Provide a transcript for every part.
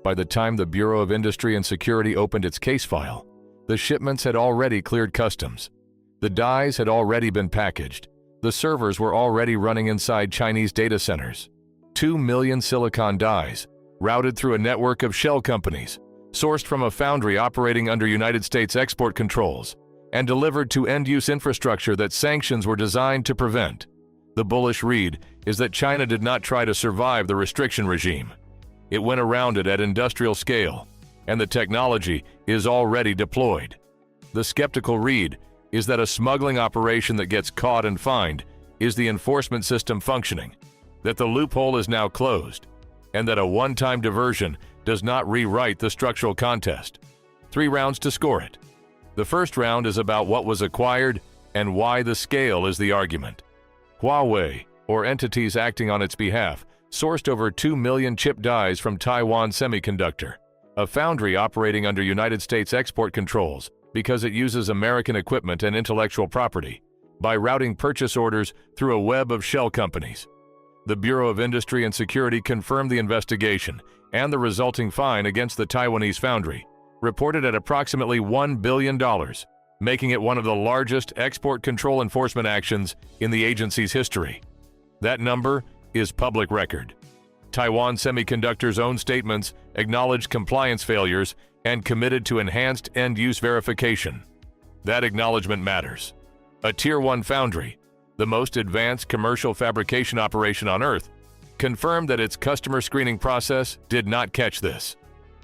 By the time the Bureau of Industry and Security opened its case file, the shipments had already cleared customs. The dies had already been packaged. The servers were already running inside Chinese data centers. 2 million silicon dies, routed through a network of shell companies, sourced from a foundry operating under United States export controls, and delivered to end-use infrastructure that sanctions were designed to prevent. The bullish read is that China did not try to survive the restriction regime. It went around it at industrial scale, and the technology is already deployed. The skeptical read is that a smuggling operation that gets caught and fined is the enforcement system functioning, that the loophole is now closed, and that a one-time diversion does not rewrite the structural contest. 3 rounds to score it. The first round is about what was acquired and why the scale is the argument. Huawei, or entities acting on its behalf, sourced over 2 million chip dies from Taiwan Semiconductor, a foundry operating under United States export controls because it uses American equipment and intellectual property, by routing purchase orders through a web of shell companies. The Bureau of Industry and Security confirmed the investigation and the resulting fine against the Taiwanese foundry, reported at approximately $1 billion, making it one of the largest export control enforcement actions in the agency's history. That number is public record. Taiwan Semiconductor's own statements acknowledged compliance failures and committed to enhanced end-use verification. That acknowledgement matters. A Tier 1 foundry, the most advanced commercial fabrication operation on Earth, confirmed that its customer screening process did not catch this.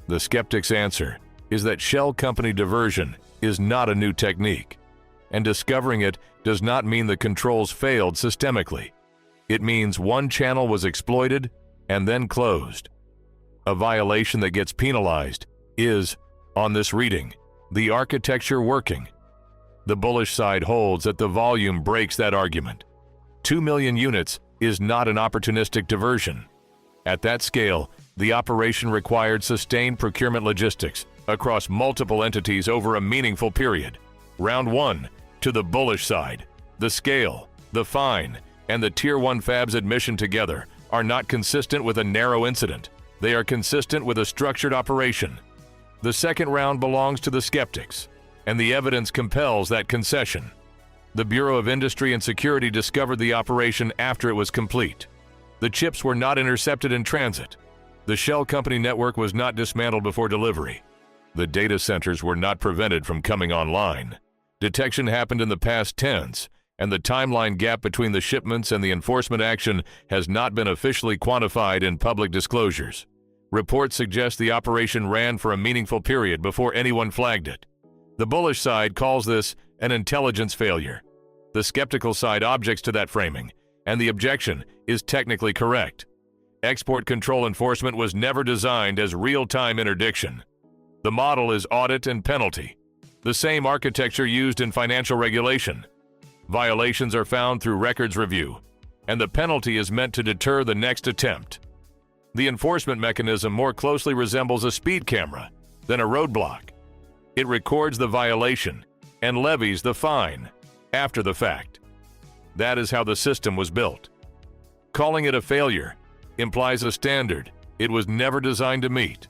The skeptic's answer is that shell company diversion is not a new technique, and discovering it does not mean the controls failed systemically. It means one channel was exploited and then closed. A violation that gets penalized is, on this reading, the architecture working. The bullish side holds that the volume breaks that argument. 2 million units is not an opportunistic diversion. At that scale, the operation required sustained procurement logistics across multiple entities over a meaningful period. Round 1, to the bullish side. The scale, the fine, and the Tier 1 fab's admission together are not consistent with a narrow incident. They are consistent with a structured operation. The second round belongs to the skeptics, and the evidence compels that concession. The Bureau of Industry and Security discovered the operation after it was complete. The chips were not intercepted in transit. The shell company network was not dismantled before delivery. The data centers were not prevented from coming online. Detection happened in the past tense, and the timeline gap between the shipments and the enforcement action has not been officially quantified in public disclosures. Reports suggest the operation ran for a meaningful period before anyone flagged it. The bullish side calls this an intelligence failure. The skeptical side objects to that framing, and the objection is technically correct. Export control enforcement was never designed as real-time interdiction. The model is audit-and-penalty, the same architecture used in financial regulation. Violations are found through records review, and the penalty is meant to deter the next attempt. The enforcement mechanism more closely resembles a speed camera than a roadblock. It records the violation and levies the fine after the fact. That is how the system was built. Calling it a failure implies a standard it was never designed to meet.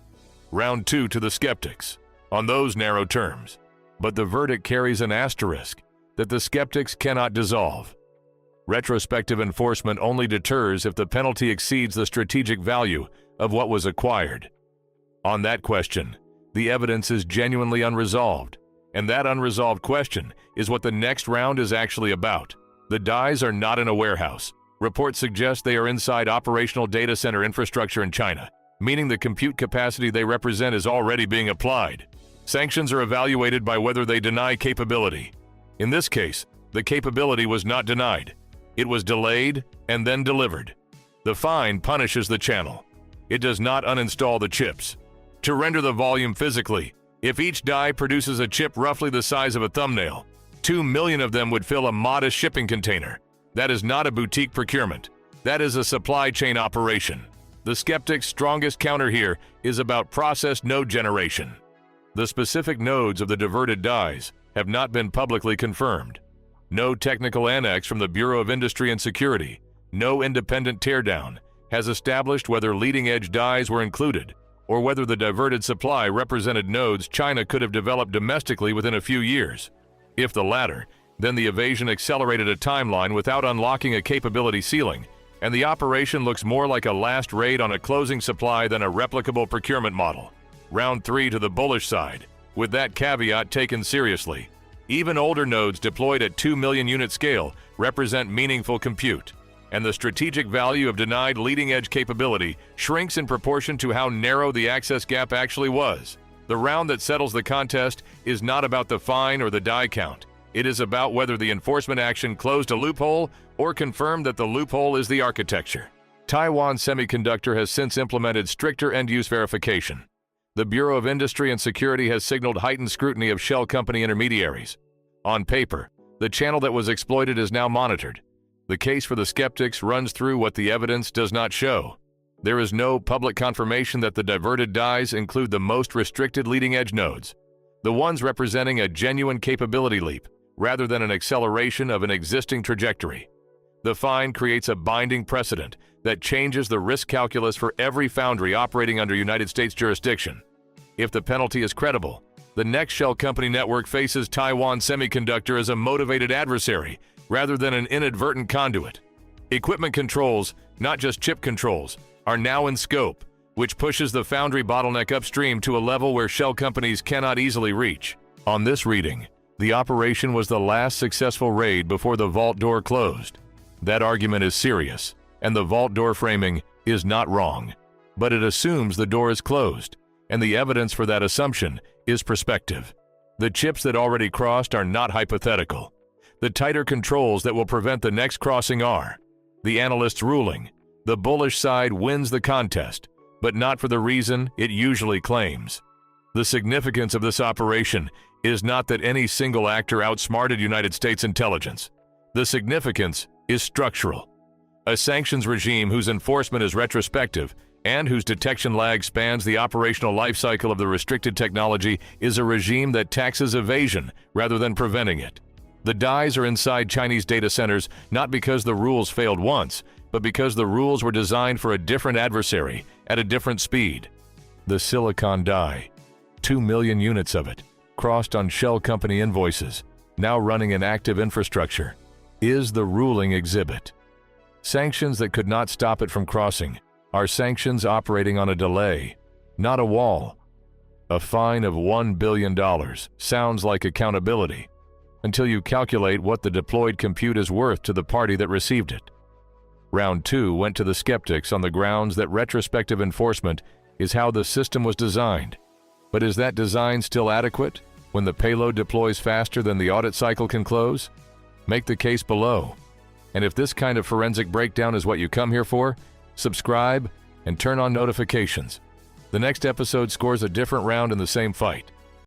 Round 2 to the skeptics, on those narrow terms. But the verdict carries an asterisk that the skeptics cannot dissolve. Retrospective enforcement only deters if the penalty exceeds the strategic value of what was acquired. On that question, the evidence is genuinely unresolved, and that unresolved question is what the next round is actually about. The dies are not in a warehouse. Reports suggest they are inside operational data center infrastructure in China, meaning the compute capacity they represent is already being applied. Sanctions are evaluated by whether they deny capability. In this case, the capability was not denied. It was delayed and then delivered. The fine punishes the channel. It does not uninstall the chips. To render the volume physically, if each die produces a chip roughly the size of a thumbnail, 2 million of them would fill a modest shipping container. That is not a boutique procurement. That is a supply chain operation. The skeptic's strongest counter here is about process node generation. The specific nodes of the diverted dies have not been publicly confirmed. No technical annex from the Bureau of Industry and Security, no independent teardown, has established whether leading-edge dies were included, or whether the diverted supply represented nodes China could have developed domestically within a few years. If the latter, then the evasion accelerated a timeline without unlocking a capability ceiling, and the operation looks more like a last raid on a closing supply than a replicable procurement model. Round 3 to the bullish side, with that caveat taken seriously. Even older nodes deployed at 2 million unit scale represent meaningful compute, and the strategic value of denied leading-edge capability shrinks in proportion to how narrow the access gap actually was. The round that settles the contest is not about the fine or the die count. It is about whether the enforcement action closed a loophole or confirmed that the loophole is the architecture. Taiwan Semiconductor has since implemented stricter end-use verification. The Bureau of Industry and Security has signaled heightened scrutiny of shell company intermediaries. On paper, the channel that was exploited is now monitored. The case for the skeptics runs through what the evidence does not show. There is no public confirmation that the diverted dies include the most restricted leading-edge nodes, the ones representing a genuine capability leap, rather than an acceleration of an existing trajectory. The fine creates a binding precedent that changes the risk calculus for every foundry operating under United States jurisdiction. If the penalty is credible, the next shell company network faces Taiwan Semiconductor as a motivated adversary rather than an inadvertent conduit. Equipment controls, not just chip controls, are now in scope, which pushes the foundry bottleneck upstream to a level where shell companies cannot easily reach. On this reading, the operation was the last successful raid before the vault door closed. That argument is serious, and the vault door framing is not wrong, but it assumes the door is closed, and the evidence for that assumption is prospective. The chips that already crossed are not hypothetical. The tighter controls that will prevent the next crossing are. The analyst's ruling: the bullish side wins the contest, but not for the reason it usually claims. The significance of this operation is not that any single actor outsmarted United States intelligence. The significance is structural. A sanctions regime whose enforcement is retrospective and whose detection lag spans the operational life cycle of the restricted technology is a regime that taxes evasion rather than preventing it. The dies are inside Chinese data centers not because the rules failed once, but because the rules were designed for a different adversary at a different speed. The silicon die, 2 million units of it, crossed on shell company invoices, now running an active infrastructure, is the ruling exhibit. Sanctions that could not stop it from crossing are sanctions operating on a delay, not a wall. A fine of $1 billion sounds like accountability until you calculate what the deployed compute is worth to the party that received it. Round 2 went to the skeptics on the grounds that retrospective enforcement is how the system was designed. But is that design still adequate when the payload deploys faster than the audit cycle can close? Make the case below. And if this kind of forensic breakdown is what you come here for, subscribe and turn on notifications. The next episode scores a different round in the same fight.